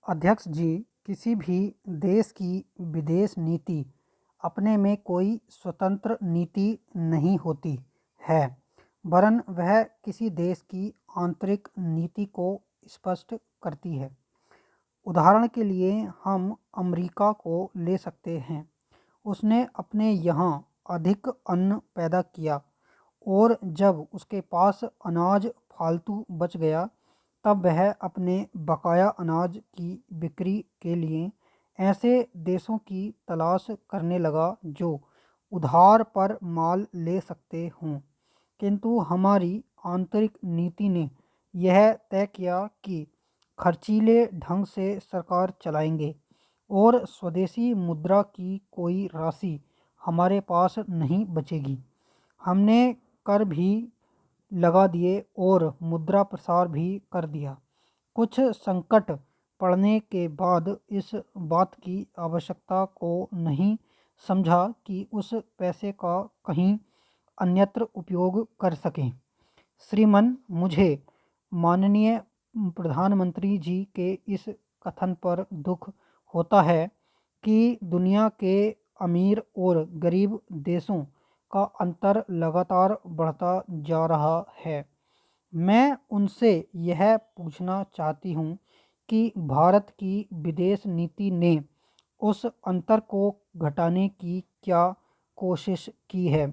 अध्यक्ष जी, किसी भी देश की विदेश नीति अपने में कोई स्वतंत्र नीति नहीं होती है, वरन वह किसी देश की आंतरिक नीति को स्पष्ट करती है। उदाहरण के लिए हम अमेरिका को ले सकते हैं। उसने अपने यहाँ अधिक अन्न पैदा किया और जब उसके पास अनाज फालतू बच गया, तब वह अपने बकाया अनाज की बिक्री के लिए ऐसे देशों की तलाश करने लगा जो उधार पर माल ले सकते हों। किंतु हमारी आंतरिक नीति ने यह तय किया कि खर्चीले ढंग से सरकार चलाएंगे और स्वदेशी मुद्रा की कोई राशि हमारे पास नहीं बचेगी। हमने कर भी लगा दिए और मुद्रा प्रसार भी कर दिया। कुछ संकट पड़ने के बाद इस बात की आवश्यकता को नहीं समझा कि उस पैसे का कहीं अन्यत्र उपयोग कर सकें। श्रीमान, मुझे माननीय प्रधानमंत्री जी के इस कथन पर दुख होता है कि दुनिया के अमीर और गरीब देशों का अंतर लगातार बढ़ता जा रहा है। मैं उनसे यह पूछना चाहती हूँ कि भारत की विदेश नीति ने उस अंतर को घटाने की क्या कोशिश की है?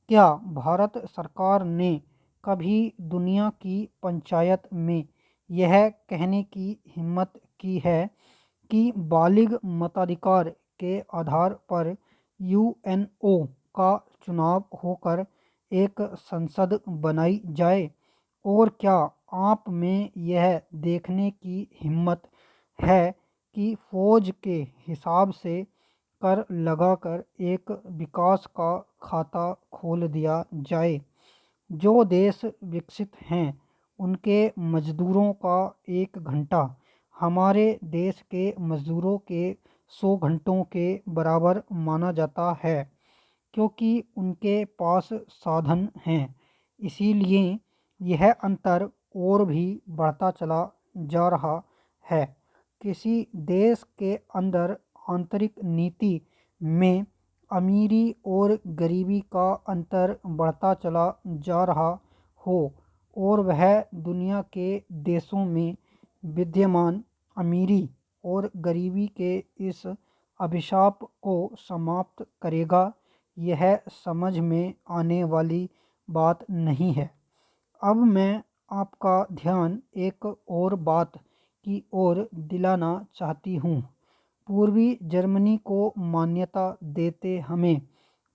क्या भारत सरकार ने कभी दुनिया की पंचायत में यह कहने की हिम्मत की है कि बालिग मताधिकार के आधार पर यूएनओ का चुनाव होकर एक संसद बनाई जाए? और क्या आप में यह देखने की हिम्मत है कि फौज के हिसाब से कर लगाकर एक विकास का खाता खोल दिया जाए? जो देश विकसित हैं उनके मजदूरों का 1 घंटा हमारे देश के मजदूरों के 100 घंटों के बराबर माना जाता है, क्योंकि उनके पास साधन हैं। इसीलिए यह अंतर और भी बढ़ता चला जा रहा है। किसी देश के अंदर आंतरिक नीति में अमीरी और गरीबी का अंतर बढ़ता चला जा रहा हो और वह दुनिया के देशों में विद्यमान अमीरी और गरीबी के इस अभिशाप को समाप्त करेगा, यह समझ में आने वाली बात नहीं है। अब मैं आपका ध्यान एक और बात की ओर दिलाना चाहती हूँ। पूर्वी जर्मनी को मान्यता देते हमें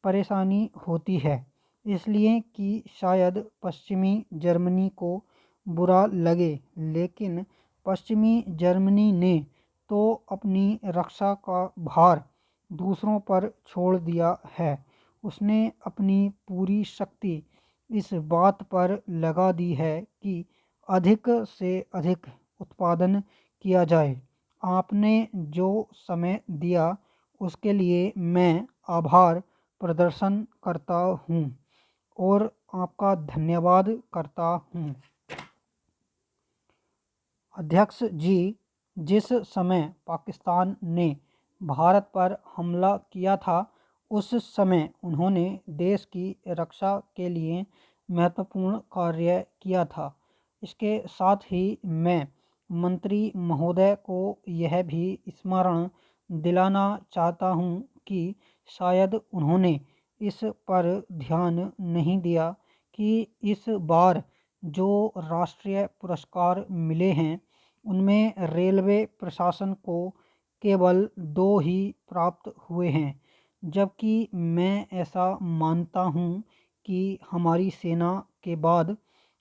परेशानी होती है, इसलिए कि शायद पश्चिमी जर्मनी को बुरा लगे, लेकिन पश्चिमी जर्मनी ने तो अपनी रक्षा का भार दूसरों पर छोड़ दिया है। उसने अपनी पूरी शक्ति इस बात पर लगा दी है कि अधिक से अधिक उत्पादन किया जाए। आपने जो समय दिया उसके लिए मैं आभार प्रदर्शन करता हूँ और आपका धन्यवाद करता हूँ। अध्यक्ष जी, जिस समय पाकिस्तान ने भारत पर हमला किया था, उस समय उन्होंने देश की रक्षा के लिए महत्वपूर्ण कार्य किया था। इसके साथ ही मैं मंत्री महोदय को यह भी स्मरण दिलाना चाहता हूँ कि शायद उन्होंने इस पर ध्यान नहीं दिया कि इस बार जो राष्ट्रीय पुरस्कार मिले हैं उनमें रेलवे प्रशासन को केवल 2 ही प्राप्त हुए हैं, जबकि मैं ऐसा मानता हूँ कि हमारी सेना के बाद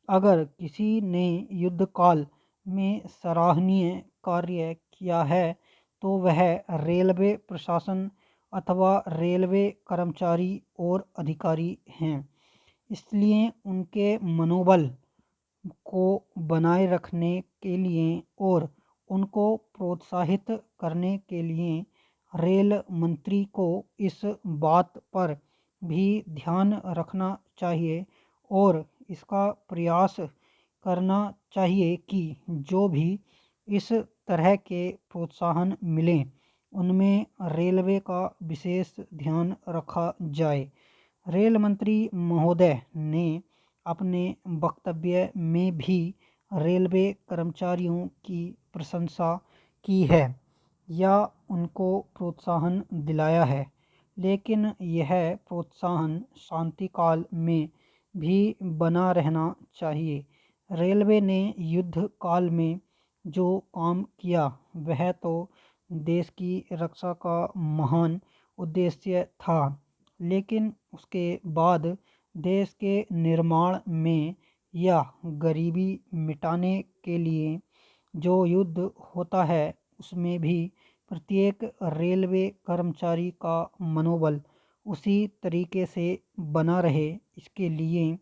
अगर किसी ने युद्धकाल में सराहनीय कार्य किया है तो वह रेलवे प्रशासन अथवा रेलवे कर्मचारी और अधिकारी हैं। इसलिए उनके मनोबल को बनाए रखने के लिए और उनको प्रोत्साहित करने के लिए रेल मंत्री को इस बात पर भी ध्यान रखना चाहिए और इसका प्रयास करना चाहिए कि जो भी इस तरह के प्रोत्साहन मिलें उनमें रेलवे का विशेष ध्यान रखा जाए। रेल मंत्री महोदय ने अपने वक्तव्य में भी रेलवे कर्मचारियों की प्रशंसा की है या उनको प्रोत्साहन दिलाया है, लेकिन यह प्रोत्साहन शांतिकाल में भी बना रहना चाहिए। रेलवे ने युद्ध काल में जो काम किया वह तो देश की रक्षा का महान उद्देश्य था, लेकिन उसके बाद देश के निर्माण में या गरीबी मिटाने के लिए जो युद्ध होता है उसमें भी प्रत्येक रेलवे कर्मचारी का मनोबल उसी तरीके से बना रहे, इसके लिए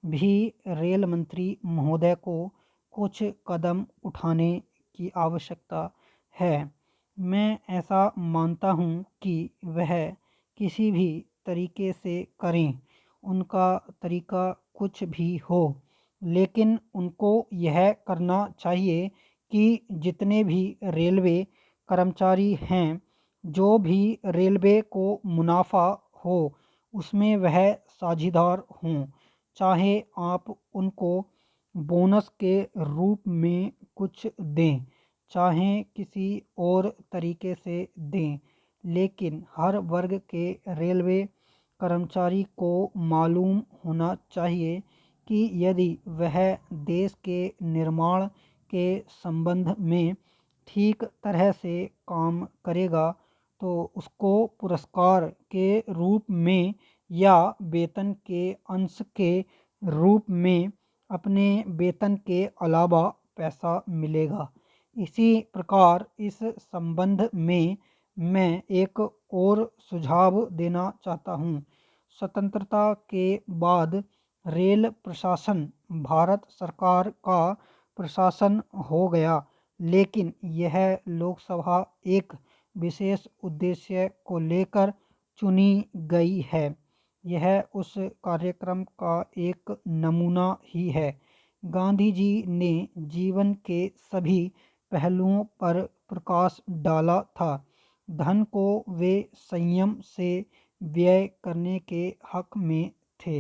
भी रेल मंत्री महोदय को कुछ कदम उठाने की आवश्यकता है। मैं ऐसा मानता हूँ कि वह किसी भी तरीके से करें, उनका तरीका कुछ भी हो, लेकिन उनको यह करना चाहिए कि जितने भी रेलवे कर्मचारी हैं, जो भी रेलवे को मुनाफा हो उसमें वह साझीदार हों। चाहे आप उनको बोनस के रूप में कुछ दें, चाहे किसी और तरीके से दें, लेकिन हर वर्ग के रेलवे कर्मचारी को मालूम होना चाहिए कि यदि वह देश के निर्माण के संबंध में ठीक तरह से काम करेगा तो उसको पुरस्कार के रूप में या वेतन के अंश के रूप में अपने वेतन के अलावा पैसा मिलेगा। इसी प्रकार इस संबंध में मैं एक और सुझाव देना चाहता हूँ। स्वतंत्रता के बाद रेल प्रशासन भारत सरकार का प्रशासन हो गया, लेकिन यह लोकसभा एक विशेष उद्देश्य को लेकर चुनी गई है। यह उस कार्यक्रम का एक नमूना ही है। गांधी जी ने जीवन के सभी पहलुओं पर प्रकाश डाला था। धन को वे संयम से व्यय करने के हक में थे।